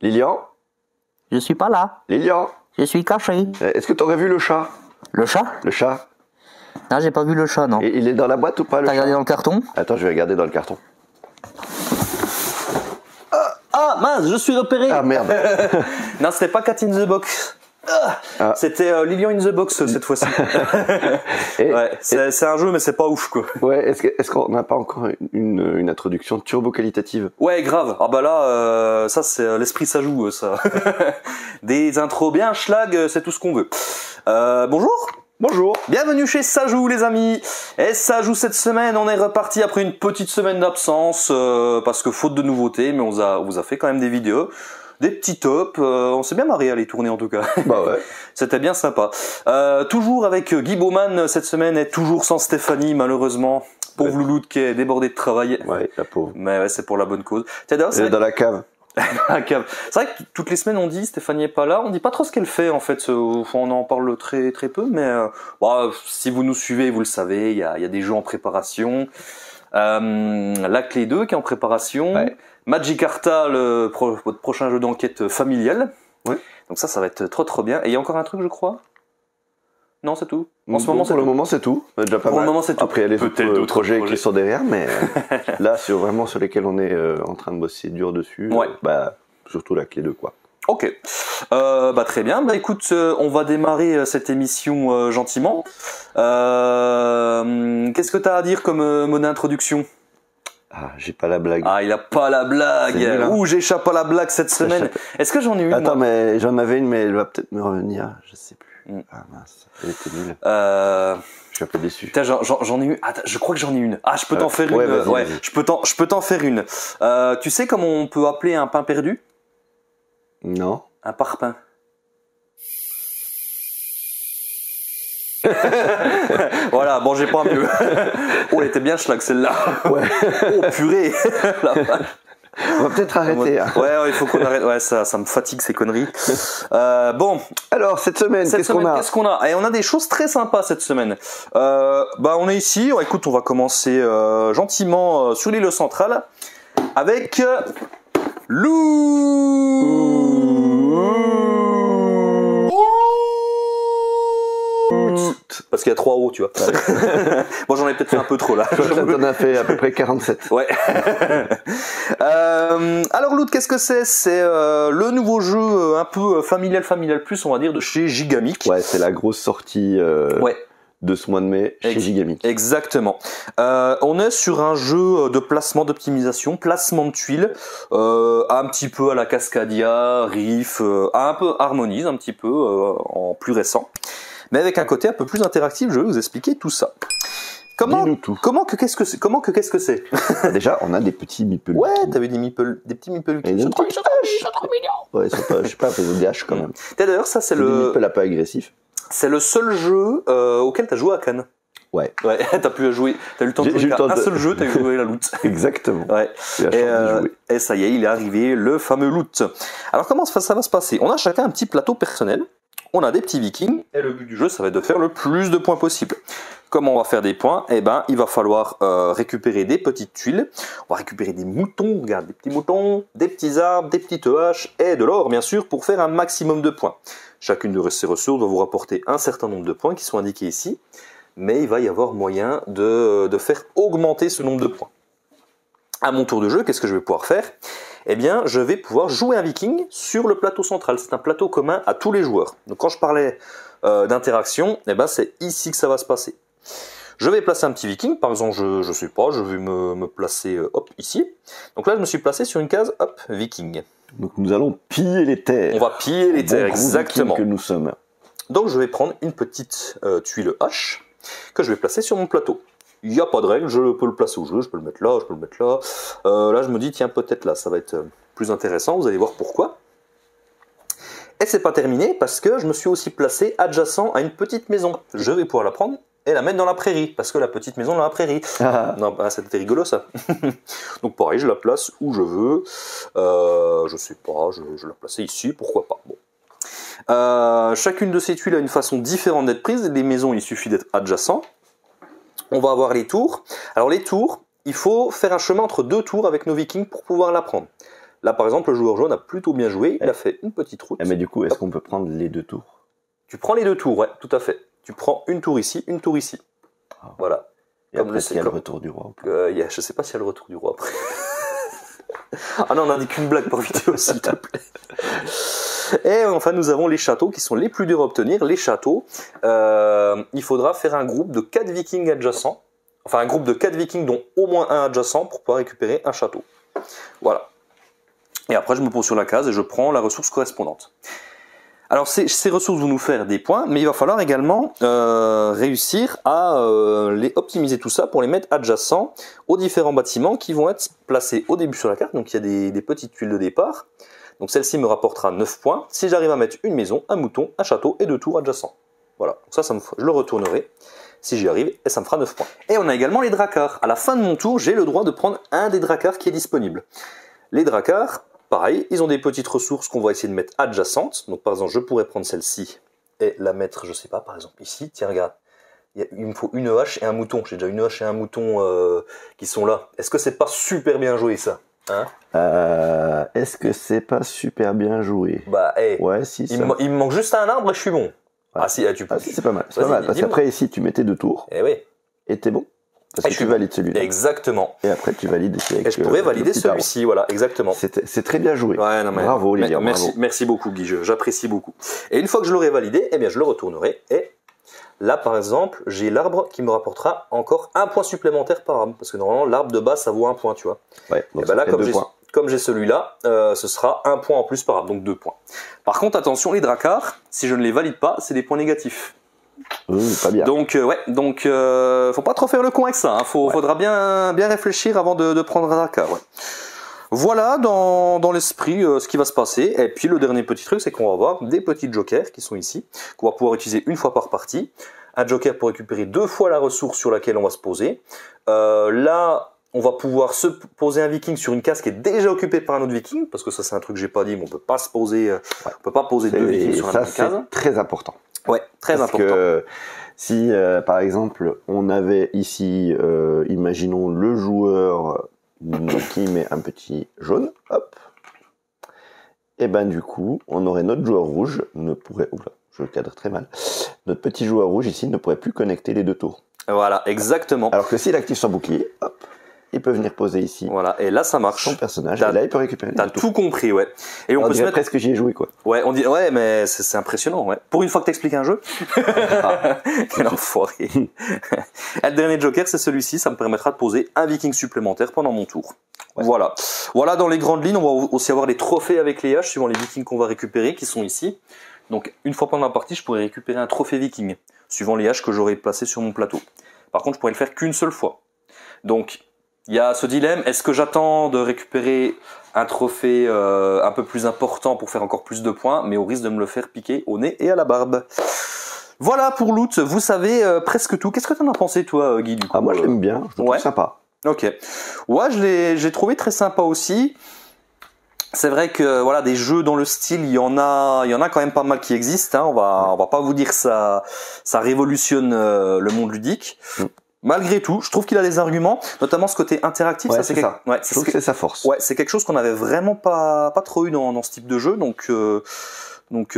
Lilian? Je suis pas là. Lilian? Je suis caché. Est-ce que t'aurais vu le chat? Le chat? Le chat? Non, j'ai pas vu le chat, non. Et il est dans la boîte ou pas le T'as chat? regardé dans le carton? Attends, je vais regarder dans le carton. Ah mince, je suis repéré. Ah merde. Non, c'était pas Cat in the Box. Ah. C'était Lilian in the Box cette fois-ci. Ouais, c'est un jeu mais c'est pas ouf quoi. Ouais, est-ce qu'on n'a pas encore une introduction turbo qualitative? Ouais, grave. Ah bah là, ça c'est l'esprit ça joue ça. Des intros bien schlag, c'est tout ce qu'on veut. Bonjour. Bonjour. Bienvenue chez Ça joue les amis. Et Ça joue cette semaine, on est reparti après une petite semaine d'absence parce que faute de nouveautés, mais on vous a fait quand même des vidéos. Des petits tops, on s'est bien marré à les tourner en tout cas. Bah ouais. C'était bien sympa. Toujours avec Guy Baumann cette semaine et toujours sans Stéphanie malheureusement. Pauvre louloute qui est débordée de travail. Ouais, la pauvre. Mais ouais, c'est pour la bonne cause. Elle est dans la cave. Dans la cave. C'est vrai que toutes les semaines on dit Stéphanie est pas là, on dit pas trop ce qu'elle fait en fait. On en parle très très peu, mais si vous nous suivez, vous le savez, il y a des jeux en préparation. La clé 2 qui est en préparation. Ouais. Magicarta, votre prochain jeu d'enquête familial. Ouais. Donc ça va être trop bien. Et il y a encore un truc, je crois. Non, c'est tout. En ce moment, pour le moment, c'est tout. Déjà pas pour mal. Le moment, c'est tout. Après, il y a les autres projets qui sont derrière, mais là, vraiment sur lesquels on est en train de bosser dur dessus. Ouais. Surtout la clé 2, quoi. Ok. Très bien. Écoute, on va démarrer cette émission gentiment. Qu'est-ce que tu as à dire comme mot d'introduction? Ah, j'ai pas la blague. Ah, il a pas la blague. Nul, hein. Ouh, j'échappe à la blague cette semaine. Est-ce que j'en ai une? Attends, mais j'en avais une, mais elle va peut-être me revenir. Je sais plus. Ah mince, elle était nulle. Je suis un peu déçu. Putain, j'en ai une. Attends, je crois que j'en ai une. Ah, je peux t'en faire une. Ouais, vas-y. Je peux t'en faire une. Tu sais comment on peut appeler un pain perdu? Non. Un parpaing. Voilà, bon, j'ai pas mieux. Oh, elle était bien schlag celle-là. Ouais. Oh purée. La vache. On va peut-être arrêter. Hein. Ouais, il faut qu'on arrête. Ouais, ça me fatigue ces conneries. Bon. Alors, cette semaine, qu'est-ce qu'on a? Et on a des choses très sympas cette semaine. On est ici. Écoute, on va commencer gentiment sur l'île centrale avec parce qu'il y a 3 O, tu vois. Bon, j'en ai peut-être fait un peu trop là. T'en as fait à peu près 47. Ouais. Alors Loot, qu'est-ce que c'est? C'est le nouveau jeu un peu familial plus, on va dire, de chez Gigamic. Ouais, c'est la grosse sortie de ce mois de mai chez Gigamic. Exactement. On est sur un jeu de placement d'optimisation, placement de tuiles, un petit peu à la Cascadia, Riff, un peu Harmonize, un petit peu en plus récent. Mais avec un côté un peu plus interactif, je vais vous expliquer tout ça. Qu'est-ce que c'est? Déjà, on a des petits meeples. Ouais, t'avais des petits meeples. Ils sont trop mignons. Ouais, ils sont pas, je sais pas, un peu de DH quand même. D'ailleurs, ça c'est le. Des meeples un peu agressifs. C'est le seul jeu auquel t'as joué à Cannes. Ouais. Ouais, t'as pu jouer. T'as eu le temps de jouer à un seul jeu, t'as eu joué la loot. Exactement. Ouais. Et ça y est, il est arrivé, le fameux loot. Alors comment ça va se passer? On a chacun un petit plateau personnel. On a des petits vikings, et le but du jeu, ça va être de faire le plus de points possible. Comment on va faire des points? Eh ben, il va falloir récupérer des petites tuiles. On va récupérer des moutons, regarde, des petits moutons, des petits arbres, des petites haches, et de l'or, bien sûr, pour faire un maximum de points. Chacune de ces ressources doit vous rapporter un certain nombre de points qui sont indiqués ici, mais il va y avoir moyen de faire augmenter ce nombre de points. À mon tour de jeu, qu'est-ce que je vais pouvoir faire? Eh bien, je vais pouvoir jouer un viking sur le plateau central. C'est un plateau commun à tous les joueurs. Donc quand je parlais d'interaction, eh ben, c'est ici que ça va se passer. Je vais placer un petit viking, par exemple, je sais pas, je vais me placer ici. Donc là, je me suis placé sur une case, viking. Donc nous allons piller les terres. On va piller les terres, exactement. Que nous sommes. Donc je vais prendre une petite tuile hache que je vais placer sur mon plateau. Il n'y a pas de règle, je peux le placer où je veux, je peux le mettre là, je peux le mettre là. Là, je me dis, tiens, peut-être là, ça va être plus intéressant, vous allez voir pourquoi. Et c'est pas terminé, parce que je me suis aussi placé adjacent à une petite maison. Je vais pouvoir la prendre et la mettre dans la prairie, parce que la petite maison dans la prairie. Non, c'était rigolo ça. Donc pareil, je la place où je veux. Je sais pas, je la placer ici, pourquoi pas. Bon. Chacune de ces tuiles a une façon différente d'être prise. Les maisons, il suffit d'être adjacent. On va avoir les tours. Alors les tours, il faut faire un chemin entre 2 tours avec nos vikings pour pouvoir la prendre. Là, par exemple, le joueur jaune a plutôt bien joué. Il a fait une petite route. Mais du coup, est-ce qu'on peut prendre les 2 tours? Tu prends les 2 tours, ouais, tout à fait. Tu prends une tour ici, une tour ici. Voilà. Et comme après, il y a le retour du roi. Je sais pas s'il y a le retour du roi après. Ah non, on n'a dit qu'une blague par vidéo, s'il te plaît. Et enfin, nous avons les châteaux qui sont les plus durs à obtenir. Les châteaux, il faudra faire un groupe de 4 vikings adjacents. Enfin, un groupe de 4 vikings dont au moins un adjacent pour pouvoir récupérer un château. Voilà. Et après, je me pose sur la case et je prends la ressource correspondante. Alors, ces ressources vont nous faire des points, mais il va falloir également réussir à les optimiser tout ça pour les mettre adjacents aux différents bâtiments qui vont être placés au début sur la carte. Donc, il y a des petites tuiles de départ. Donc, celle-ci me rapportera 9 points si j'arrive à mettre une maison, un mouton, un château et 2 tours adjacents. Voilà, donc ça je le retournerai si j'y arrive et ça me fera 9 points. Et on a également les dracars. À la fin de mon tour, j'ai le droit de prendre un des dracars qui est disponible. Les dracars, pareil, ils ont des petites ressources qu'on va essayer de mettre adjacentes. Donc par exemple, je pourrais prendre celle-ci et la mettre, je sais pas, par exemple ici. Tiens, regarde, il me faut une hache et un mouton. J'ai déjà une hache et un mouton qui sont là. Est-ce que c'est pas super bien joué ça, hein? Est-ce que c'est pas super bien joué? Bah, ouais, si. Il me manque juste un arbre et je suis bon. Ouais. Ah si, tu peux. C'est pas mal. C'est pas mal. Parce qu'après, ici, tu mettais 2 tours. Et oui. Et t'es bon. Parce que tu valides celui-là. Exactement. Et après, tu valides ici avec. Et je pourrais valider celui-ci, voilà, exactement. C'est très bien joué. Ouais, non, mais bravo, les gars. Merci beaucoup, Guy. J'apprécie beaucoup. Et une fois que je l'aurai validé, eh bien, je le retournerai. Et là, par exemple, j'ai l'arbre qui me rapportera encore un point supplémentaire par arbre. Parce que normalement, l'arbre de base, ça vaut 1 point, tu vois. Ouais, donc et ben là, comme j'ai celui-là, ce sera 1 point en plus par arbre, donc 2 points. Par contre, attention, les dracars, si je ne les valide pas, c'est des points négatifs. Pas bien. Donc, faut pas trop faire le con avec ça. Hein. Faudra bien réfléchir avant de prendre un dracar. Ouais. Voilà dans l'esprit ce qui va se passer. Et puis le dernier petit truc, c'est qu'on va avoir des petits jokers qui sont ici, qu'on va pouvoir utiliser une fois par partie. Un joker pour récupérer 2 fois la ressource sur laquelle on va se poser. Là, on va pouvoir se poser un viking sur une case qui est déjà occupée par un autre viking, parce que ça c'est un truc que j'ai pas dit, mais on peut pas se poser, on peut pas poser 2 vikings sur une case. C'est très important. Ouais, très important. Parce que si par exemple on avait ici, imaginons le joueur qui met un petit jaune, hop, et ben du coup on aurait notre joueur rouge ne pourrait, oula, je le cadre très mal, notre petit joueur rouge ici ne pourrait plus connecter les 2 tours. Voilà, exactement. Alors que s'il active son bouclier, hop, il peut venir poser ici. Voilà, et là ça marche. Son personnage, et là il peut récupérer. T'as tout compris, ouais. Et on peut se mettre presque j'y ai joué, quoi. Ouais, on dit, ouais, mais c'est impressionnant, ouais. Pour une fois que t'expliques un jeu. Quel enfoiré. Et le dernier joker, c'est celui-ci. Ça me permettra de poser un viking supplémentaire pendant mon tour. Ouais. Voilà. Voilà dans les grandes lignes. On va aussi avoir les trophées avec les haches suivant les vikings qu'on va récupérer, qui sont ici. Donc une fois pendant la partie, je pourrais récupérer un trophée viking suivant les haches que j'aurais placées sur mon plateau. Par contre, je pourrais le faire qu'une seule fois. Donc il y a ce dilemme, est-ce que j'attends de récupérer un trophée un peu plus important pour faire encore plus de points, mais au risque de me le faire piquer au nez et à la barbe. Voilà pour Loot, vous savez presque tout. Qu'est-ce que tu en as pensé toi, Guy, du coup? Moi je l'aime bien, je le trouve sympa. Ok. Ouais, j'ai trouvé très sympa aussi. C'est vrai que voilà, des jeux dans le style, il y en a quand même pas mal qui existent. Hein. On va pas vous dire que ça révolutionne le monde ludique. Malgré tout, je trouve qu'il a des arguments, notamment ce côté interactif. Ouais, ça, je trouve que c'est sa force. Ouais, c'est quelque chose qu'on avait vraiment pas trop eu dans ce type de jeu. Donc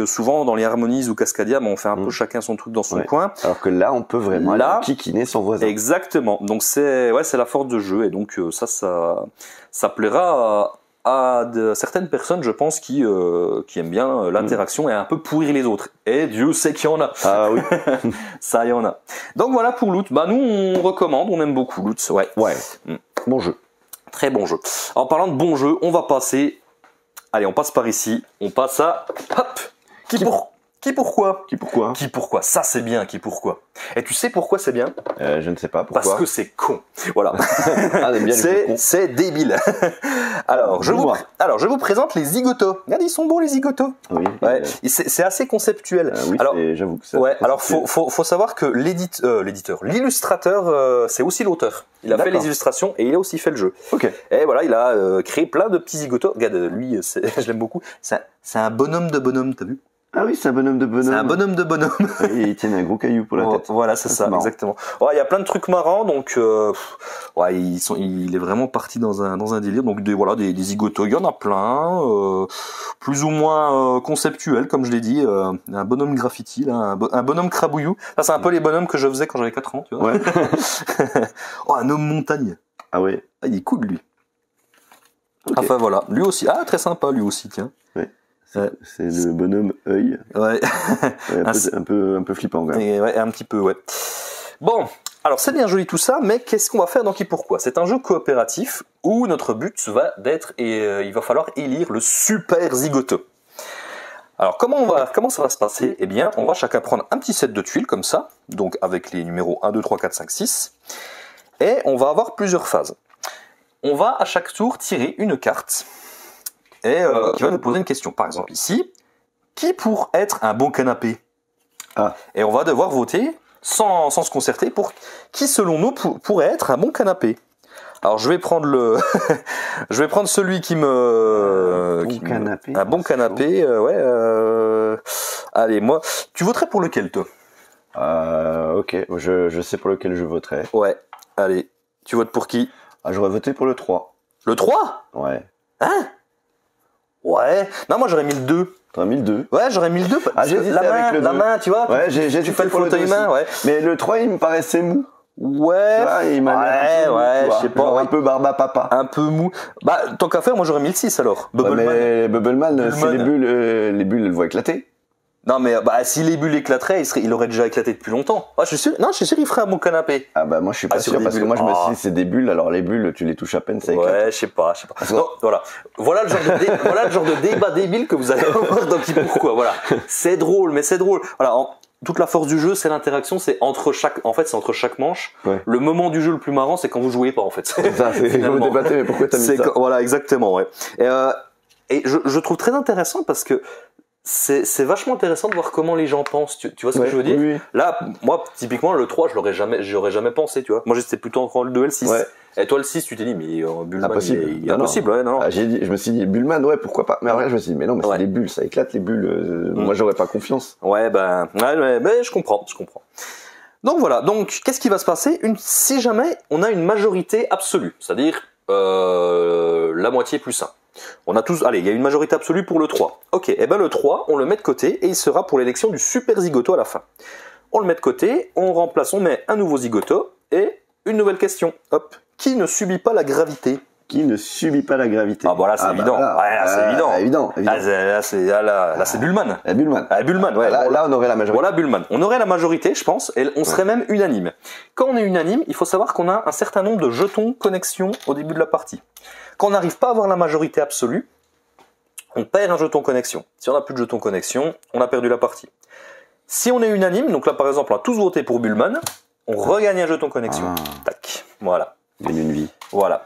souvent dans les Harmonies ou Cascadia, on fait un peu chacun son truc dans son coin. Alors que là, on peut vraiment kikiner son voisin. Exactement. Donc c'est la force de jeu et donc ça plaira à certaines personnes, je pense, qui aiment bien l'interaction et un peu pourrir les autres. Et Dieu sait qu'il y en a. Ah oui. Ça, il y en a. Donc voilà pour Loot. Bah nous, on recommande, on aime beaucoup Loot. Ouais. Bon jeu. Très bon jeu. En parlant de bon jeu, on va passer... Allez, on passe par ici. On passe à... Hop. Qui pourquoi? Ça c'est bien, qui pourquoi. Et tu sais pourquoi c'est bien? Je ne sais pas pourquoi. Parce que c'est con. Voilà. C'est débile. Alors, je vous présente les zigotos. Regardez, ils sont beaux les zigotos. Oui. Ouais. C'est assez conceptuel. Oui, alors, j'avoue que ça. Ouais. Alors, faut savoir que l'illustrateur, c'est aussi l'auteur. Il a fait les illustrations et il a aussi fait le jeu. Ok. Et voilà, il a créé plein de petits zigotos. Regarde, lui, je l'aime beaucoup. C'est un bonhomme de bonhomme, t'as vu? Ah oui, c'est un bonhomme de bonhomme. C'est un bonhomme de bonhomme. Et il tient un gros caillou pour la tête. Voilà, c'est ça, marrant. exactement. Ouais, il y a plein de trucs marrants, donc ouais, il est vraiment parti dans un délire. Donc des zigotos, il y en a plein, plus ou moins conceptuels, comme je l'ai dit. Un bonhomme graffiti, là, un bonhomme crabouillou. Ça, c'est un peu les bonhommes que je faisais quand j'avais 4 ans, tu vois. Ouais. Oh, un homme montagne. Ah ouais. Ah, il est cool, lui. Ok. Enfin voilà, lui aussi. Ah, très sympa, lui aussi, tiens. C'est le bonhomme œil. Ouais. Un peu flippant, quand même. Et ouais, un petit peu, ouais. Bon, alors c'est bien joli tout ça, mais qu'est-ce qu'on va faire dans Qui Pourquoi? C'est un jeu coopératif où notre but va d'être il va falloir élire le super zigoto. Alors comment ça va se passer? Eh bien, on va chacun prendre un petit set de tuiles comme ça, donc avec les numéros 1, 2, 3, 4, 5, 6, et on va avoir plusieurs phases. On va à chaque tour tirer une carte et qui va nous poser une question. Par exemple ici, qui pour être un bon canapé? Et on va devoir voter sans se concerter pour qui selon nous pourrait être un bon canapé. Alors je vais prendre je vais prendre celui qui me un bon canapé. Allez, moi, tu voterais pour lequel, toi? Ok, je sais pour lequel je voterai. Ouais. Allez, tu votes pour qui? J'aurais voté pour le 3. Le 3? Ouais. Hein? Ouais. Non, moi j'aurais mis le 2. T'aurais mis le 2. Ouais, j'aurais mis le 2. La main, tu vois. Ouais, j'ai tu fais le fauteuil main, ouais. Mais le 3, il me paraissait mou. Ouais. Tu vois, il m'a ouais, je sais pas. Genre un peu barba papa. Un peu mou. Bah, tant qu'à faire, moi j'aurais mis le 6 alors. Bubbleman. Mais Bubbleman, c'est les bulles, elles vont éclater. Non mais si les bulles éclateraient, il aurait déjà éclaté depuis longtemps. Ah, je suis sûr il ferait un bon canapé. Ah bah moi je suis pas sûr parce que moi je me suis dit c'est des bulles, alors les bulles tu les touches à peine ça éclate. Ouais, je sais pas. Non, voilà le genre de débat débile que vous allez avoir dans Qui Pourquoi. Voilà, c'est drôle, mais c'est drôle. Voilà, toute la force du jeu, c'est l'interaction, c'est entre chaque manche. Ouais. Le moment du jeu le plus marrant, c'est quand vous jouez pas en fait. C'est ça, c'est vous débattez, mais pourquoi t'as mis ça? Voilà, exactement, ouais. Et je trouve très intéressant parce que c'est vachement intéressant de voir comment les gens pensent. Tu vois ce que je veux dire? Oui. Là, moi, typiquement, le 3, j'aurais jamais pensé, tu vois. Moi, j'étais plutôt encore le 2 et le 6. Ouais. Et toi, le 6, tu t'es dit, mais Bullman, il est impossible. Ouais, non. Je me suis dit, Bullman, ouais, pourquoi pas. Mais après, je me suis dit, mais non, mais c'est des bulles, ça éclate les bulles. Moi, j'aurais pas confiance. Ouais, mais je comprends. Donc voilà. Donc, qu'est-ce qui va se passer si jamais on a une majorité absolue, c'est-à-dire la moitié plus 1. On a tous, allez, il y a une majorité absolue pour le 3. Ok, et ben le 3, on le met de côté et il sera pour l'élection du super zigoto à la fin. On le met de côté, on met un nouveau zigoto et une nouvelle question. Hop, qui ne subit pas la gravité? Qui ne subit pas la gravité? Ah bon là c'est évident. C'est évident. Là c'est Bullman. Bullman, ouais. Là on aurait la majorité. Voilà Bullman. On aurait la majorité, je pense, et on serait même unanime. Quand on est unanime, il faut savoir qu'on a un certain nombre de jetons connexion au début de la partie. Quand on n'arrive pas à avoir la majorité absolue, on perd un jeton connexion. Si on n'a plus de jeton connexion, on a perdu la partie. Si on est unanime, donc là par exemple on a tous voté pour Bullman, on regagne un jeton connexion. Tac, voilà. Gagne une vie. Voilà.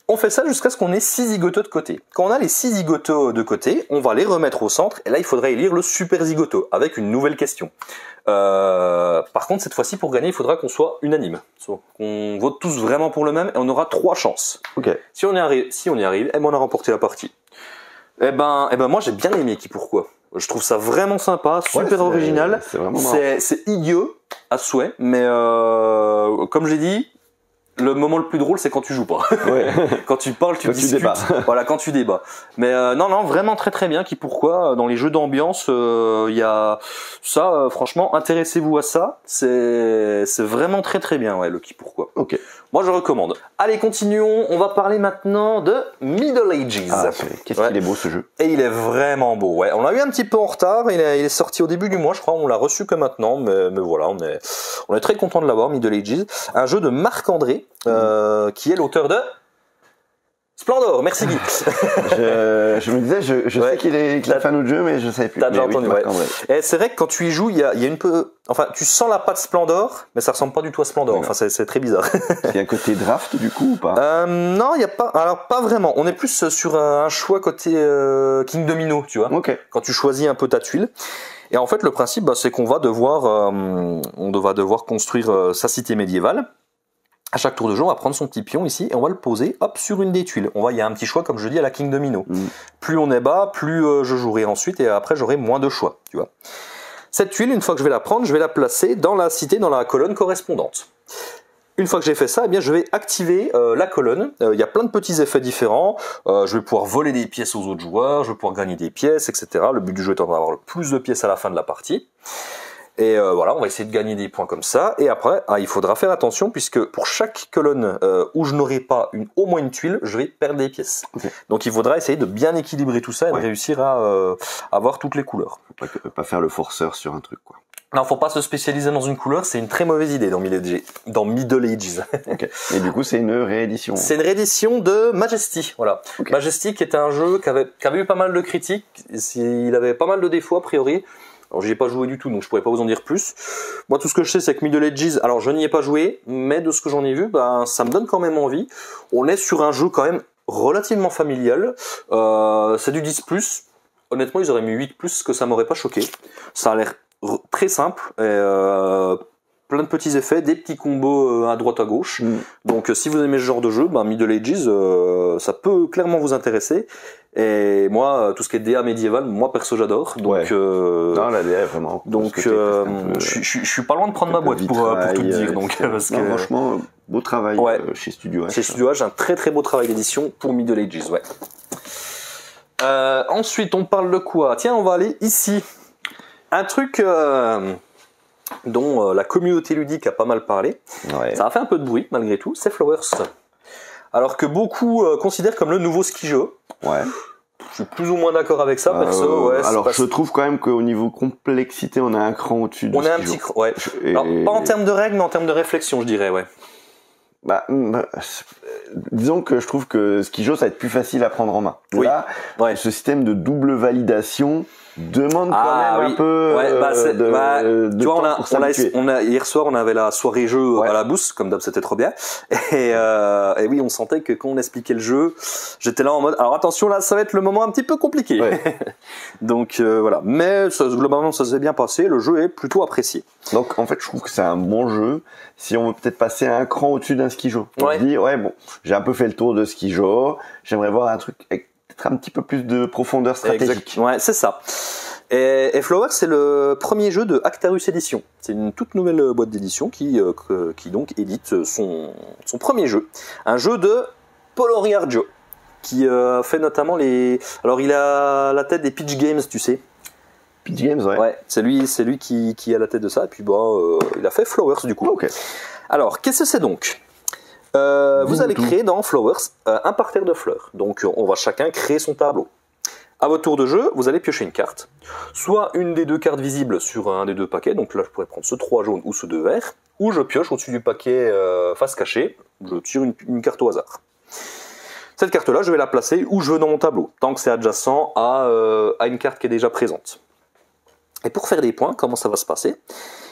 On fait ça jusqu'à ce qu'on ait 6 zigotos de côté. Quand on a les 6 zigotos de côté, on va les remettre au centre, et là il faudra élire le super zigoto, avec une nouvelle question. Par contre, cette fois-ci, pour gagner, il faudra qu'on soit unanime. Qu'on vote tous vraiment pour le même, et on aura 3 chances. Ok. Si on y arrive, on a remporté la partie. Eh ben, moi j'ai bien aimé Qui Pourquoi. Je trouve ça vraiment sympa, super original. C'est idiot à souhait, mais comme j'ai dit, le moment le plus drôle, c'est quand tu joues pas. Ouais. Quand tu parles, tu discutes. Voilà, quand tu débats. Mais non, vraiment très très bien. Qui Pourquoi, dans les jeux d'ambiance, il y a ça. Franchement, intéressez-vous à ça. C'est vraiment très très bien, ouais, le Qui Pourquoi. Ok. Moi, je recommande. Allez, continuons. On va parler maintenant de Middle Ages. Qu'est-ce qu'il est beau ce jeu. Et il est vraiment beau. Ouais, on l'a eu un petit peu en retard. Il est sorti au début du mois, je crois. On l'a reçu que maintenant, mais voilà, on est très content de l'avoir. Middle Ages, un jeu de Marc-André, qui est l'auteur de Splendor. Merci Guy. je me disais, je sais qu'il a fait un autre jeu, mais je savais plus. T'as déjà entendu, ouais. Et c'est vrai que quand tu y joues, il y a une peu, enfin, tu sens la patte Splendor, mais ça ressemble pas du tout à Splendor. Enfin, c'est très bizarre. Il y a un côté draft du coup ou pas? Non, il y a pas. Alors pas vraiment. On est plus sur un choix côté King Domino, tu vois. Ok. Quand tu choisis un peu ta tuile. Et en fait, le principe, c'est qu'on va devoir construire sa cité médiévale. À chaque tour de jeu, on va prendre son petit pion ici et on va le poser hop, sur une des tuiles. Il y a un petit choix, comme je dis, à la King Domino. Plus on est bas, plus je jouerai ensuite et après j'aurai moins de choix. Tu vois. Cette tuile, une fois que je vais la prendre, je vais la placer dans la cité, dans la colonne correspondante. Une fois que j'ai fait ça, eh bien, je vais activer la colonne. Il y a plein de petits effets différents. Je vais pouvoir voler des pièces aux autres joueurs, je vais pouvoir gagner des pièces, etc. Le but du jeu étant d'avoir le plus de pièces à la fin de la partie. Et voilà, on va essayer de gagner des points comme ça. Et après, il faudra faire attention puisque pour chaque colonne où je n'aurai pas au moins une tuile, je vais perdre des pièces. Okay. Donc il faudra essayer de bien équilibrer tout ça et de réussir à avoir toutes les couleurs. Pas faire le forceur sur un truc, quoi. Non, faut pas se spécialiser dans une couleur, c'est une très mauvaise idée dans Middle Ages. Okay. Et du coup, c'est une réédition. C'est une réédition de Majesty, voilà. Okay. Majesty qui était un jeu qui avait eu pas mal de critiques, il avait pas mal de défauts a priori. Alors j'y ai pas joué du tout, donc je pourrais pas vous en dire plus. Moi, tout ce que je sais, c'est que Middle Ages, alors je n'y ai pas joué, mais de ce que j'en ai vu, ça me donne quand même envie. On est sur un jeu quand même relativement familial. C'est du 10+. Honnêtement, ils auraient mis 8+, que ça m'aurait pas choqué. Ça a l'air très simple, et plein de petits effets, des petits combos à droite à gauche. Donc si vous aimez ce genre de jeu, Middle Ages, ça peut clairement vous intéresser. Et moi, tout ce qui est DA médiéval, moi perso j'adore. Donc non, la DA vraiment. Donc je suis pas loin de prendre ma boîte pour tout dire. Donc parce que franchement, beau travail chez Studio H. Chez Studio H, un très très beau travail d'édition pour Middle Ages, ouais. Ensuite, on parle de quoi? Tiens, on va aller ici. Un truc dont la communauté ludique a pas mal parlé, ça a fait un peu de bruit malgré tout, c'est Flowers. Alors que beaucoup considèrent comme le nouveau ski-jeu. Ouais. Je suis plus ou moins d'accord avec ça, perso. Alors je trouve quand même qu'au niveau complexité, on a un cran au-dessus de On a un petit cran, ouais. Alors, pas en termes de règles, mais en termes de réflexion, je dirais, ouais. Disons que je trouve que Ski-Jeu, ça va être plus facile à prendre en main. Là, ce système de double validation demande quand même un peu tu vois, hier soir, on avait la soirée jeu à la Bourse, comme d'hab, c'était trop bien. Et oui, on sentait que quand on expliquait le jeu, j'étais là en mode, alors attention, là, ça va être le moment un petit peu compliqué. Donc voilà. Mais globalement, ça s'est bien passé. Le jeu est plutôt apprécié. Donc en fait, je trouve que c'est un bon jeu. Si on veut peut-être passer un cran au-dessus d'un Ski-Jeu. On se dit, bon, j'ai un peu fait le tour de Ski-Jeu. J'aimerais voir un truc avec peut-être un petit peu plus de profondeur stratégique. Exact. Ouais, c'est ça. Et Flowers, c'est le premier jeu de Actarus Edition. C'est une toute nouvelle boîte d'édition qui donc édite son premier jeu. Un jeu de Paul Riargio, qui fait notamment Alors, il a la tête des Pitch Games, tu sais. Pitch Games, ouais. Ouais, c'est lui qui a la tête de ça. Et puis, il a fait Flowers, du coup. Okay. Alors, qu'est-ce que c'est donc ? Vous allez créer dans Flowers un parterre de fleurs. Donc, on va chacun créer son tableau. À votre tour de jeu, vous allez piocher une carte. Soit une des deux cartes visibles sur un des deux paquets. Donc là, je pourrais prendre ce 3 jaune ou ce 2 vert. Ou je pioche au-dessus du paquet face cachée. Je tire une carte au hasard. Cette carte-là, je vais la placer où je veux dans mon tableau. Tant que c'est adjacent à une carte qui est déjà présente. Et pour faire des points, comment ça va se passer ?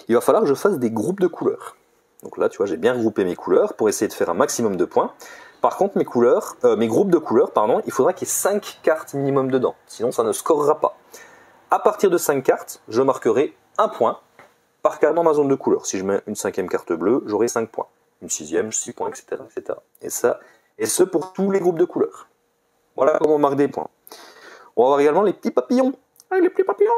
Il va falloir que je fasse des groupes de couleurs. Donc là, tu vois, j'ai bien regroupé mes couleurs pour essayer de faire un maximum de points. Par contre, mes groupes de couleurs, il faudra qu'il y ait 5 cartes minimum dedans. Sinon, ça ne scorera pas. À partir de 5 cartes, je marquerai 1 point par carte dans ma zone de couleurs. Si je mets une 5e carte bleue, j'aurai 5 points. Une 6e, 6 points, etc., etc. Et ce pour tous les groupes de couleurs. Voilà comment on marque des points. On va voir également les petits papillons. Les petits papillons.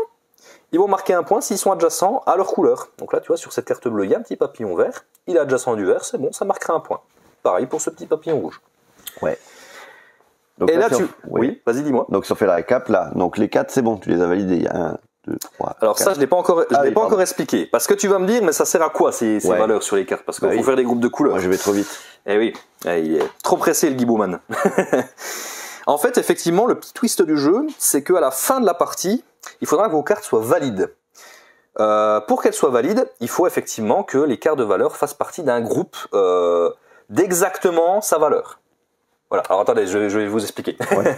Ils vont marquer un point s'ils sont adjacents à leur couleur. Donc là, tu vois, sur cette carte bleue, il y a un petit papillon vert. Il est adjacent à du vert, c'est bon, ça marquera un point. Pareil pour ce petit papillon rouge. Ouais. Donc et là, Oui, vas-y, dis-moi. Donc, si on fait la récap, là, donc les 4, c'est bon, tu les as validés. Il y a 1, 2, 3. Alors, 4. Ça, je ne l'ai pas encore expliqué. Parce que tu vas me dire, mais ça sert à quoi ces valeurs sur les cartes ? Parce qu'il faut faire des groupes de couleurs. Moi, je vais trop vite. Eh oui, il est trop pressé, le Guy Bowman. En fait, effectivement, le petit twist du jeu, c'est qu'à la fin de la partie, il faudra que vos cartes soient valides. Pour qu'elles soient valides, il faut effectivement que les cartes de valeur fassent partie d'un groupe d'exactement sa valeur. Voilà, alors attendez, je vais vous expliquer. Ouais.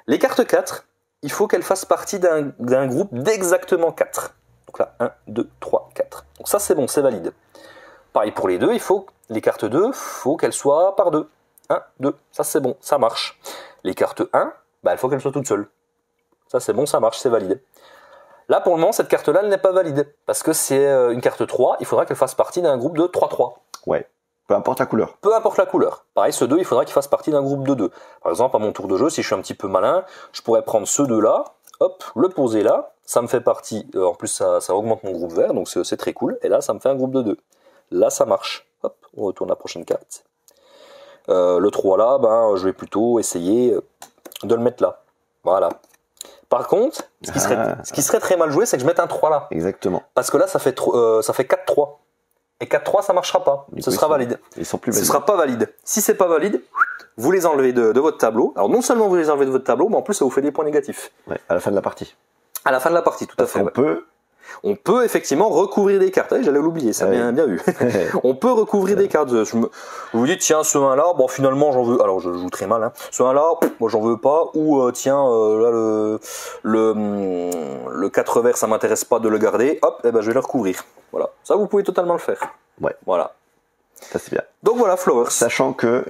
Les cartes 4, il faut qu'elles fassent partie d'un groupe d'exactement 4. Donc là, 1, 2, 3, 4. Donc ça, c'est bon, c'est valide. Pareil pour les 2, les cartes 2, il faut qu'elles soient par 2. 1, 2, ça c'est bon, ça marche. Les cartes 1, il faut qu'elles soient toutes seules. Ça c'est bon, ça marche, c'est valide. Là, pour le moment, cette carte-là, elle n'est pas valide. Parce que c'est une carte 3, il faudra qu'elle fasse partie d'un groupe de 3-3. Ouais. Peu importe la couleur. Peu importe la couleur. Pareil, ce 2, il faudra qu'il fasse partie d'un groupe de 2. Par exemple, à mon tour de jeu, si je suis un petit peu malin, je pourrais prendre ce 2-là, hop, le poser là, ça me fait partie, en plus ça augmente mon groupe vert, donc c'est très cool, et là ça me fait un groupe de 2. Là ça marche. Hop, on retourne à la prochaine carte. Le 3 là, ben, je vais plutôt essayer de le mettre là. Voilà. Par contre, ce qui serait très mal joué, c'est que je mette un 3 là. Exactement. Parce que là, ça fait 4-3. Et 4-3, ça marchera pas. Ce sera valide. Ils sont plus Ce valides. sera pas valide. Si c'est pas valide, vous les enlevez de votre tableau. Alors non seulement vous les enlevez de votre tableau, mais en plus ça vous fait des points négatifs. Ouais, à la fin de la partie. À la fin de la partie, tout à fait. On peut. On peut effectivement recouvrir des cartes. J'allais l'oublier, ça bien vu. On peut recouvrir des cartes. Vous vous dites, tiens, ce 1 là, bon finalement j'en veux. Alors je joue très mal. Hein. Ce 1 là, moi j'en veux pas. Ou tiens, là le 4 vert, ça m'intéresse pas de le garder. Hop, eh ben, je vais le recouvrir. Voilà. Ça, vous pouvez totalement le faire. Ouais. Voilà. Ça c'est bien. Donc voilà, Flowers. Sachant que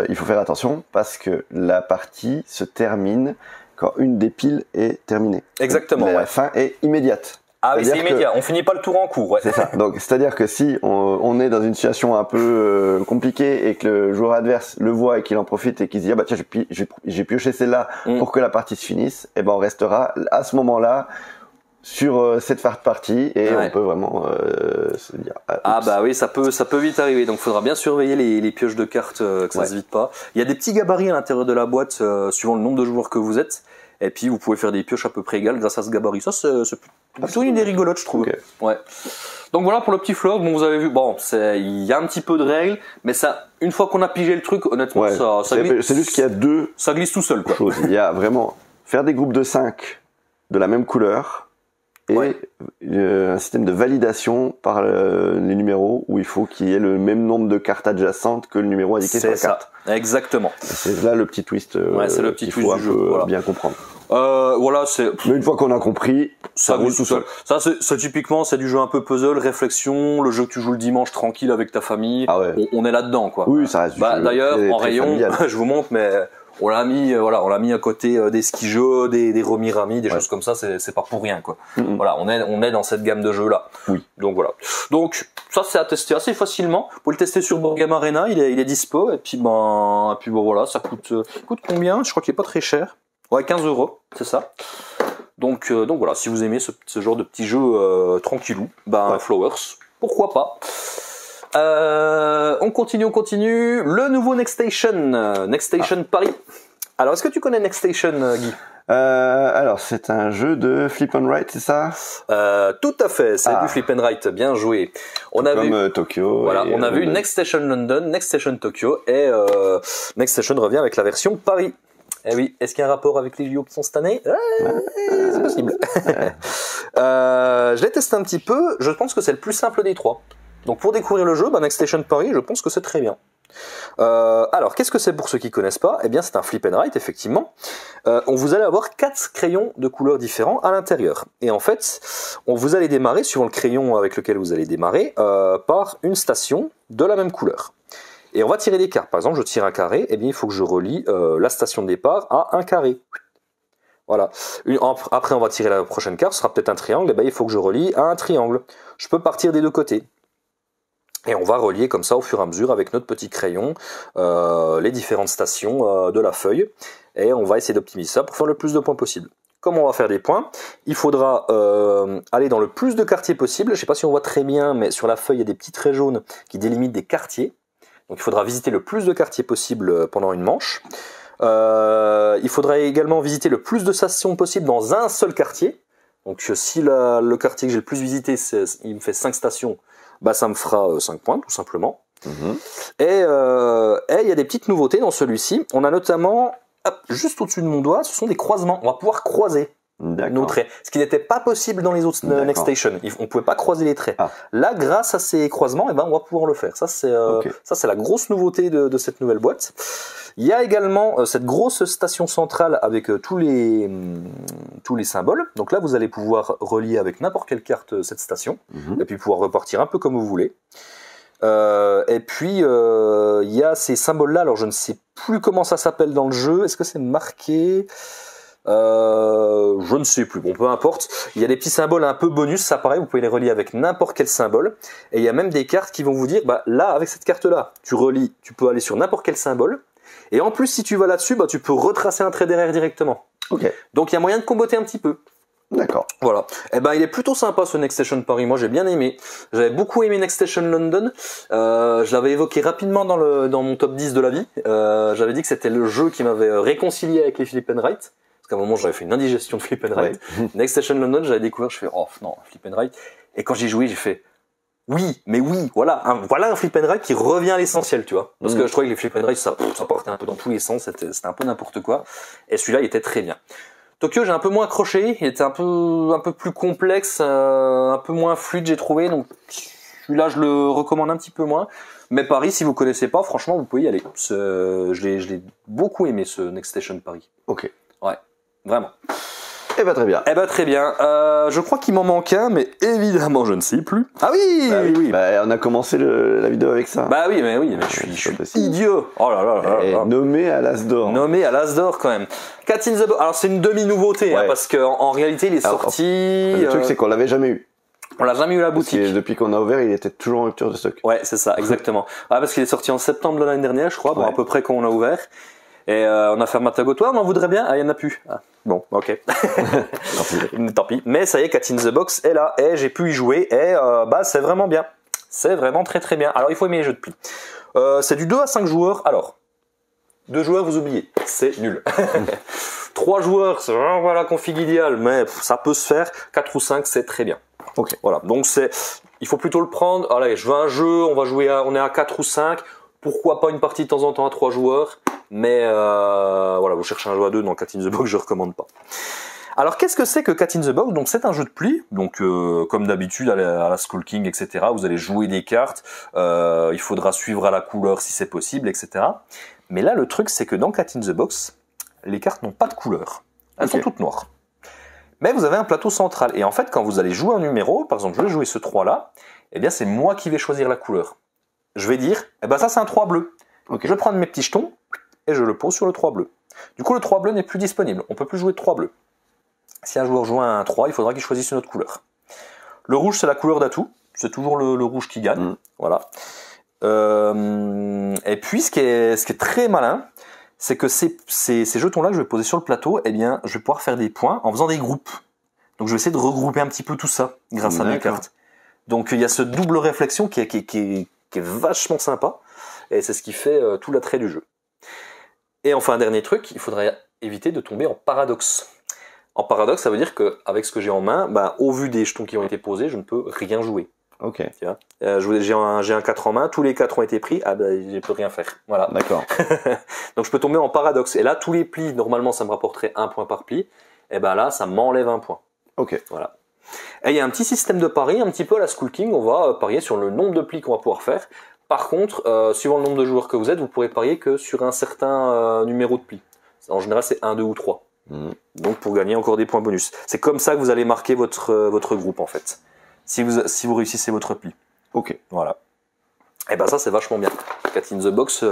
il faut faire attention parce que la partie se termine quand une des piles est terminée. Exactement. La Ouais. fin est immédiate. Ah oui, c'est C'est-à-dire immédiat. On finit pas le tour en cours. Ouais. C'est ça. Donc, c'est-à-dire que si on est dans une situation un peu compliquée et que le joueur adverse le voit et qu'il en profite et qu'il se dit ah bah tiens j'ai pioché celle-là pour que la partie se finisse, et ben on restera à ce moment-là sur cette partie et Ouais. on peut vraiment se dire Ah bah oui, ça peut vite arriver. Donc faudra bien surveiller les pioches de cartes que ça Ouais. se vide pas. Il y a des petits gabarits à l'intérieur de la boîte suivant le nombre de joueurs que vous êtes. Et puis vous pouvez faire des pioches à peu près égales grâce à ce gabarit. Ça c'est plutôt une idée rigolote, je trouve. Ok. Ouais. Donc voilà pour le petit flow. Bon, vous avez vu, bon, il y a un petit peu de règles, mais ça, une fois qu'on a pigé le truc, honnêtement, ouais. C'est juste qu'il y a deux ça glisse tout seul, quoi. choses. Il y a vraiment faire des groupes de 5 de la même couleur et Ouais. un système de validation par les numéros où il faut qu'il y ait le même nombre de cartes adjacentes que le numéro indiqué sur C'est la ça, carte. exactement. Et c'est là le petit twist Ouais, c'est le petit qu'il twist faut du un jeu, peu voilà. bien comprendre. Voilà, c'est Mais une fois qu'on a compris, ça roule glisse tout seul. Ça, c'est typiquement, c'est du jeu un peu puzzle, réflexion, le jeu que tu joues le dimanche tranquille avec ta famille. Ah ouais. On est là-dedans, quoi. Oui, ça reste du jeu D'ailleurs, très- en très rayon, familial. je vous montre, mais on l'a mis, voilà, on l'a mis à côté des ski-jeux, des Romirami, des Ouais. choses comme ça. C'est pas pour rien, quoi. Mhm. Voilà, on est dans cette gamme de jeux là. Oui. Donc voilà. Donc ça, c'est à tester assez facilement. Vous pouvez le tester sur Board Game Arena, il est dispo. Et puis bon, voilà, ça coûte combien? Je crois qu'il est pas très cher. Ouais, 15 €, c'est ça. Donc voilà, si vous aimez ce genre de petit jeu tranquillou, ben Ouais. Flowers, pourquoi pas. On continue. Le nouveau Next Station Paris. Alors, est-ce que tu connais Next Station, Guy? Alors, c'est un jeu de flip and write, c'est ça? Tout à fait, c'est Ah. du flip and write, bien joué. On a vu, Comme Tokyo. voilà, et, on a vu London. Next Station London, Next Station Tokyo et Next Station revient avec la version Paris. Eh oui, est-ce qu'il y a un rapport avec les JO qui sont cette année? C'est possible. Je l'ai testé un petit peu, je pense que c'est le plus simple des trois. Donc pour découvrir le jeu, Next Station Paris, je pense que c'est très bien. Alors, qu'est-ce que c'est pour ceux qui connaissent pas? Eh bien, c'est un flip and write, effectivement. Vous allez avoir 4 crayons de couleurs différents à l'intérieur. Et en fait, vous allez démarrer, suivant le crayon avec lequel vous allez démarrer, par une station de la même couleur. Et on va tirer des cartes. Par exemple, je tire un carré, eh bien, il faut que je relie la station de départ à un carré. Voilà. Après, on va tirer la prochaine carte, ce sera peut-être un triangle, eh bien, il faut que je relie à un triangle. Je peux partir des deux côtés. Et on va relier comme ça au fur et à mesure avec notre petit crayon les différentes stations de la feuille. Et on va essayer d'optimiser ça pour faire le plus de points possible. Comment on va faire des points? Il faudra aller dans le plus de quartiers possible. Je ne sais pas si on voit très bien, mais sur la feuille, il y a des petits traits jaunes qui délimitent des quartiers. Donc il faudra visiter le plus de quartiers possible pendant une manche. Il faudra également visiter le plus de stations possible dans un seul quartier. Donc si le quartier que j'ai le plus visité, il me fait 5 stations, ça me fera 5 points tout simplement. Mhm. Et il y a des petites nouveautés dans celui-ci. On a notamment, juste au-dessus de mon doigt, ce sont des croisements. On va pouvoir croiser nos D'accord. traits. Ce qui n'était pas possible dans les autres D'accord. Next Station. On ne pouvait pas croiser les traits. Ah. Là, grâce à ces croisements, on va pouvoir le faire. Ça, c'est Ok. la grosse nouveauté de cette nouvelle boîte. Il y a également cette grosse station centrale avec tous les symboles. Donc là, vous allez pouvoir relier avec n'importe quelle carte cette station. Mhm. Et puis pouvoir repartir un peu comme vous voulez. Et puis il y a ces symboles-là. Alors je ne sais plus comment ça s'appelle dans le jeu. Est-ce que c'est marqué? Je je ne sais plus. Bon, peu importe. Il y a des petits symboles un peu bonus, ça pareil, vous pouvez les relier avec n'importe quel symbole. Et il y a même des cartes qui vont vous dire, bah là, avec cette carte-là, tu relis, tu peux aller sur n'importe quel symbole. Et en plus, si tu vas là-dessus, bah, tu peux retracer un trait derrière directement. Ok. Donc il y a moyen de comboter un petit peu. D'accord. Voilà. Eh ben, il est plutôt sympa ce Next Station Paris. Moi, j'ai bien aimé. J'avais beaucoup aimé Next Station London. Je l'avais évoqué rapidement dans mon top 10 de la vie. J'avais dit que c'était le jeu qui m'avait réconcilié avec les Flip and Write. Parce qu'à un moment, j'avais fait une indigestion de Flip and Write. Ouais. Next Station London, j'avais découvert, je fais, oh non, Flip and Write. Et quand j'ai joué, j'ai fait, oui, mais oui, voilà un Flip and Write qui revient à l'essentiel, tu vois. Parce que je trouvais que les Flip and Write, ça partait un peu dans tous les sens. C'était un peu n'importe quoi. Et celui-là, il était très bien. Tokyo, j'ai un peu moins accroché, il était un peu plus complexe, un peu moins fluide, j'ai trouvé, donc celui-là, je le recommande un petit peu moins. Mais Paris, si vous connaissez pas, franchement, vous pouvez y aller. Je l'ai beaucoup aimé, ce Next Station Paris. Ok. Ouais, vraiment. Eh ben très bien. Eh ben très bien. Je crois qu'il m'en manque un, mais évidemment, je ne sais plus. Ah oui, oui. Bah, on a commencé la vidéo avec ça. Bah oui, mais je suis idiot. Oh là là là là. Nommé à l'As d'or. Nommé à l'As d'or quand même. Cat in the Box. Alors c'est une demi-nouveauté, Ouais. hein, parce qu'en réalité, il est sorti. Le truc, c'est qu'on l'avait jamais eu. On l'a jamais eu à la Parce boutique. que depuis qu'on a ouvert, il était toujours en rupture de stock. Ouais, c'est ça, exactement. Parce qu'il est sorti en septembre de l'année dernière, je crois, bon, Ouais. à peu près quand on a ouvert. Et on a fait un Matago. Toi, on en voudrait bien. Ah, il y en a plus. Ah, bon, ok. Tant pis. Mais ça y est, Cat in the Box est là. Et j'ai pu y jouer. Et c'est vraiment bien. C'est vraiment très très bien. Alors, il faut aimer les jeux de pli. C'est du 2 à 5 joueurs. Alors, 2 joueurs, vous oubliez. C'est nul. 3 joueurs, c'est vraiment la config idéale. Mais ça peut se faire. 4 ou 5, c'est très bien. Ok. Voilà. Donc, il faut plutôt le prendre. Allez, je veux un jeu. On est à 4 ou 5. Pourquoi pas une partie de temps en temps à 3 joueurs, mais voilà, vous cherchez un jeu à 2 dans Cat in the Box, je recommande pas. Alors qu'est-ce que c'est que Cat in the Box? Donc c'est un jeu de pli, donc comme d'habitude à la Skull King, etc. Vous allez jouer des cartes, il faudra suivre à la couleur si c'est possible, etc. Mais là le truc c'est que dans Cat in the Box, les cartes n'ont pas de couleur, elles sont toutes noires. Mais vous avez un plateau central, et en fait quand vous allez jouer un numéro, par exemple je vais jouer ce 3 là, eh bien c'est moi qui vais choisir la couleur. Je vais dire, eh ben ça c'est un 3 bleu. Okay. Je prends mes petits jetons et je le pose sur le 3 bleu. Du coup le 3 bleu n'est plus disponible, on peut plus jouer de 3 bleus. Si un joueur joue un 3, il faudra qu'il choisisse une autre couleur. Le rouge c'est la couleur d'atout, c'est toujours le rouge qui gagne. Voilà. Et puis ce qui est très malin, c'est que ces jetons là que je vais poser sur le plateau, eh bien je vais pouvoir faire des points en faisant des groupes. Donc je vais essayer de regrouper un petit peu tout ça grâce à mes cartes. Donc il y a ce double réflexion qui est vachement sympa, et c'est ce qui fait tout l'attrait du jeu. Et enfin, un dernier truc, il faudrait éviter de tomber en paradoxe. En paradoxe, ça veut dire qu'avec ce que j'ai en main, au vu des jetons qui ont été posés, je ne peux rien jouer. Ok. J'ai un 4 en main, tous les 4 ont été pris, je ne peux rien faire. Voilà. D'accord. Donc je peux tomber en paradoxe. Et là, tous les plis, normalement, ça me rapporterait 1 point par pli. Et là, ça m'enlève 1 point. Ok. Voilà. Et il y a un petit système de pari, un petit peu à la Skull King, on va parier sur le nombre de plis qu'on va pouvoir faire. Par contre, suivant le nombre de joueurs que vous êtes, vous pourrez parier que sur un certain numéro de plis. En général, c'est 1, 2 ou 3. Donc pour gagner encore des points bonus. C'est comme ça que vous allez marquer votre groupe en fait. Si vous réussissez votre pli. Ok. Voilà. Et ça c'est vachement bien. Cat in the Box,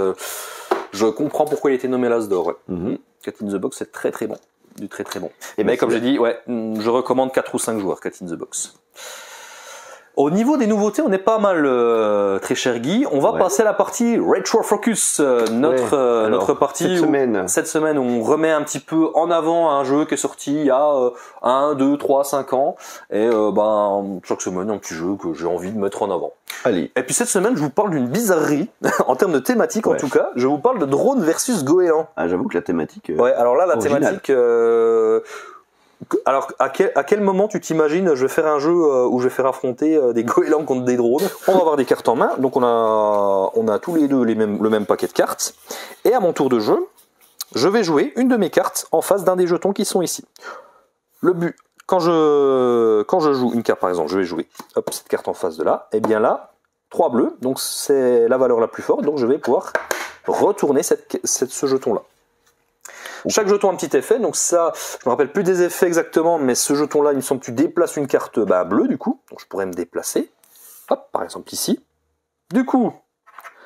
je comprends pourquoi il a été nommé l'As d'or. Ouais. Cat in the Box c'est très très bon. Du très très bon. Et comme j'ai dit, je recommande 4 ou 5 joueurs Cat in the Box. Au niveau des nouveautés, on est pas mal, très cher Guy. On va passer à la partie Retro Focus, notre partie cette semaine où on remet un petit peu en avant un jeu qui est sorti il y a 1, 2, 3, 5 ans. Et chaque semaine, un petit jeu que j'ai envie de mettre en avant. Allez. Et puis cette semaine, je vous parle d'une bizarrerie, en termes de thématique en tout cas. Je vous parle de drone versus goéland. Ah, j'avoue que la thématique... alors là, la originale. thématique... Alors, à quel moment tu t'imagines, je vais faire un jeu où je vais faire affronter des goélands contre des drones? On va avoir des cartes en main, donc on a tous les deux le même paquet de cartes. Et à mon tour de jeu, je vais jouer une de mes cartes en face d'un des jetons qui sont ici. Le but, quand je joue une carte par exemple, je vais jouer cette carte en face de là, et bien là, 3 bleus, donc c'est la valeur la plus forte, donc je vais pouvoir retourner ce jeton-là. Chaque jeton a un petit effet, donc ça, je me rappelle plus des effets exactement, mais ce jeton-là, il me semble que tu déplaces une carte bleue du coup, donc je pourrais me déplacer, par exemple ici. Du coup,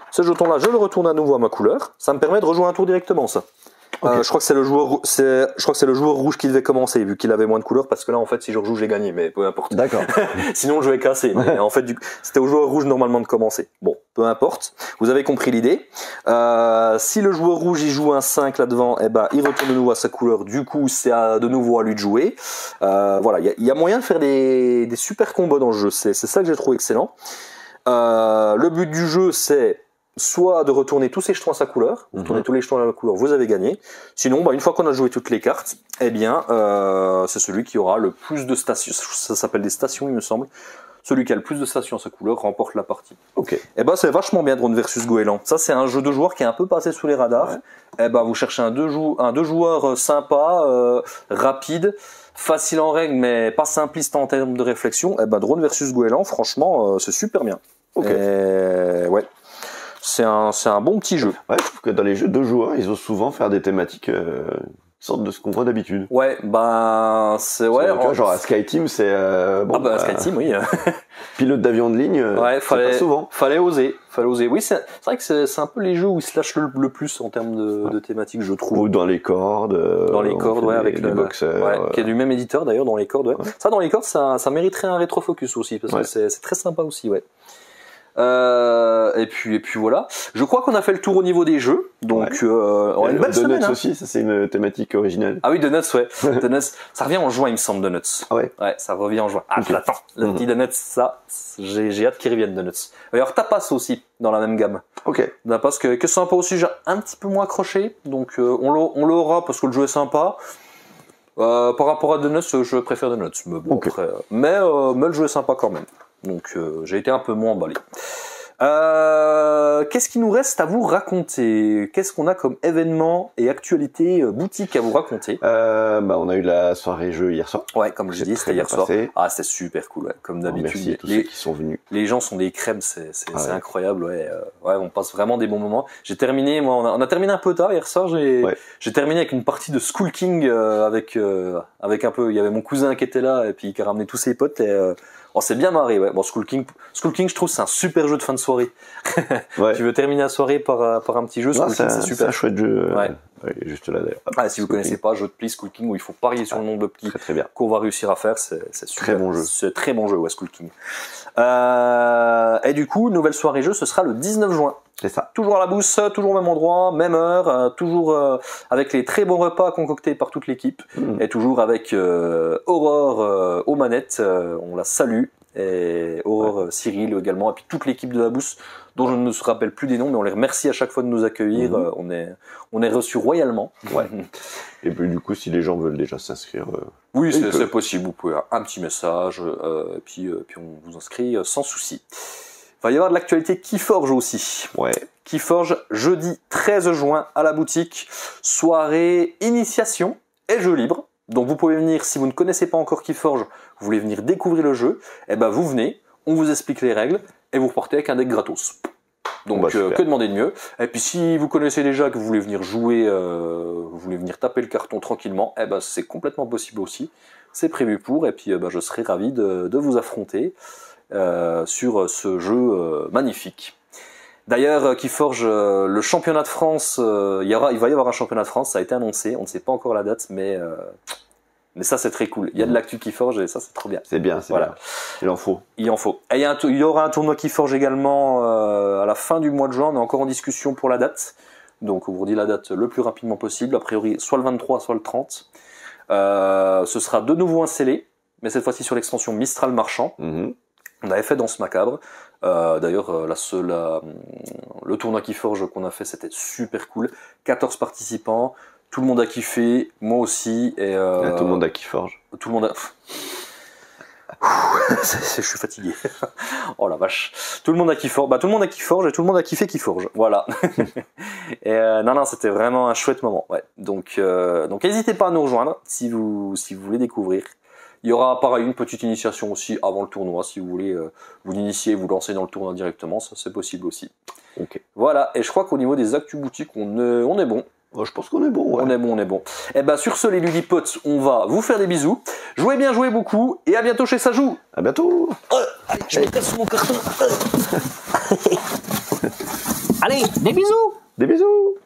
ce jeton-là, je le retourne à nouveau à ma couleur, ça me permet de rejouer un tour directement ça. Je crois que c'est le joueur rouge qui devait commencer vu qu'il avait moins de couleurs parce que là en fait si je rejoue j'ai gagné mais peu importe. D'accord. Sinon le jeu est cassé. Mais en fait c'était au joueur rouge normalement de commencer. Bon, peu importe. Vous avez compris l'idée. Si le joueur rouge il joue un 5 là devant, eh ben il retourne de nouveau à sa couleur. Du coup c'est de nouveau à lui de jouer. Voilà, il y a moyen de faire des super combos dans le jeu. C'est ça que j'ai trouvé excellent. Le but du jeu c'est soit de retourner tous ses jetons à sa couleur, vous retournez tous les jetons à la couleur, vous avez gagné. Sinon, une fois qu'on a joué toutes les cartes, eh bien, c'est celui qui aura le plus de stations, ça s'appelle des stations il me semble, celui qui a le plus de stations à sa couleur remporte la partie. Ok. Eh ben, c'est vachement bien Drone versus Goéland. Ça, c'est un jeu de joueurs qui est un peu passé sous les radars. Ouais. Eh ben, vous cherchez un deux joueurs sympa, rapide, facile en règle, mais pas simpliste en termes de réflexion. Eh ben, Drone versus Goéland, franchement, c'est super bien. Ok. Ouais. C'est un bon petit jeu. Ouais, je trouve que dans les jeux de joueurs, ils osent souvent faire des thématiques sorte de ce qu'on voit d'habitude. Ouais, c'est ouais. Genre à SkyTeam, c'est SkyTeam, oui. Pilote d'avion de ligne. Ouais, pas souvent. Fallait oser. Oui, c'est vrai que c'est un peu les jeux où ils se lâchent le plus en termes de thématiques, je trouve. Ou dans les cordes. Avec les boxeurs. qui est du même éditeur d'ailleurs dans les cordes. Ouais. Ça, dans les cordes, ça mériterait un rétrofocus aussi parce que c'est très sympa aussi, ouais. Et puis voilà. Je crois qu'on a fait le tour au niveau des jeux. Donc, on a une belle semaine. Donuts aussi, ça c'est une thématique originale. Ah oui, Donuts, ouais. Donuts, ça revient en juin, il me semble, Donuts. Ah ouais. Ouais, ça revient en juin. Ah, je l'attends. Le petit Donuts, ça, j'ai hâte qu'il revienne, Donuts. D'ailleurs, Tapas aussi, dans la même gamme. Ok. Tapas que sympa aussi, j'ai un petit peu moins accroché. Donc, on l'aura parce que le jeu est sympa. Par rapport à Donuts, je préfère Donuts. Mais bon, après, mais le jeu est sympa quand même. Donc j'ai été un peu moins emballé. Qu'est-ce qu'il nous reste à vous raconter? Qu'est-ce qu'on a comme événements et actualités boutiques à vous raconter? On a eu la soirée jeu hier soir. Ouais, comme je dis, c'était hier soir. Ah, c'était super cool, ouais. Comme d'habitude. Merci à tous ceux qui sont venus. Les gens sont des crèmes, c'est incroyable, ouais. Ouais, on passe vraiment des bons moments. J'ai terminé, moi, on a terminé un peu tard hier soir. J'ai terminé avec une partie de Skull King avec un peu. Il y avait mon cousin qui était là et puis qui a ramené tous ses potes et on s'est bien marré, ouais. Bon, Skull King, je trouve, c'est un super jeu de fin de soirée. Ouais. Tu veux terminer la soirée par un petit jeu, Skull King, c'est super. C'est un chouette jeu. Ouais. Juste là, d'ailleurs. Ah, si vous connaissez pas, jeu de pli Skull King, où il faut parier sur le nombre de plis qu'on va réussir à faire, c'est super. Très bon jeu. C'est très bon jeu, ouais, Skull King. Et du coup, nouvelle soirée jeu, ce sera le 19 juin. C'est ça. Toujours à la Bousse, toujours au même endroit, même heure, toujours avec les très bons repas concoctés par toute l'équipe, et toujours avec Aurore aux manettes, on la salue, et Aurore, Cyril également, et puis toute l'équipe de la Bousse, dont je ne me rappelle plus des noms, mais on les remercie à chaque fois de nous accueillir, on est reçus royalement. Ouais. Et puis du coup, si les gens veulent déjà s'inscrire... oui, c'est possible, vous pouvez un petit message, et puis on vous inscrit sans souci. Il va y avoir de l'actualité Keyforge aussi. Ouais. Keyforge, jeudi 13 juin à la boutique. Soirée initiation et jeu libre. Donc vous pouvez venir, si vous ne connaissez pas encore Keyforge, vous voulez venir découvrir le jeu, et ben vous venez, on vous explique les règles et vous repartez avec un deck gratos. Donc que demander de mieux. Et puis si vous connaissez déjà que vous voulez venir jouer, vous voulez venir taper le carton tranquillement, et ben c'est complètement possible aussi. C'est prévu pour, et puis je serai ravi de vous affronter sur ce jeu magnifique. D'ailleurs, Keyforge, le championnat de France, il va y avoir un championnat de France, ça a été annoncé, on ne sait pas encore la date, mais ça c'est très cool. Il y a de l'actu Keyforge et ça c'est trop bien. C'est bien, c'est bien. Il en faut. Il en faut. Et il y aura un tournoi Keyforge également à la fin du mois de juin, on est encore en discussion pour la date. Donc on vous dit la date le plus rapidement possible, a priori soit le 23, soit le 30. Ce sera de nouveau un scellé, mais cette fois-ci sur l'extension Mistral Marchand. On avait fait Danse Macabre. D'ailleurs, le tournoi Keyforge qu'on a fait, c'était super cool. 14 participants, tout le monde a kiffé, moi aussi. Et, tout le monde a Keyforge. Tout le monde a... je suis fatigué. Oh la vache. Tout le monde a Keyforge. Tout le monde a Keyforge et tout le monde a kiffé Keyforge. Voilà. Et non, c'était vraiment un chouette moment. Ouais. Donc n'hésitez pas à nous rejoindre si vous voulez découvrir. Il y aura pareil une petite initiation aussi avant le tournoi, si vous voulez vous initier, vous lancer dans le tournoi directement, ça c'est possible aussi. Ok. Voilà, et je crois qu'au niveau des actus boutiques, on est bon. Je pense qu'on est bon, ouais. On est bon. Et sur ce les Ludipotes, on va vous faire des bisous. Jouez bien, jouez beaucoup, et à bientôt chez Sajou. À bientôt. Allez, je me casse mon carton. Allez, des bisous. Des bisous.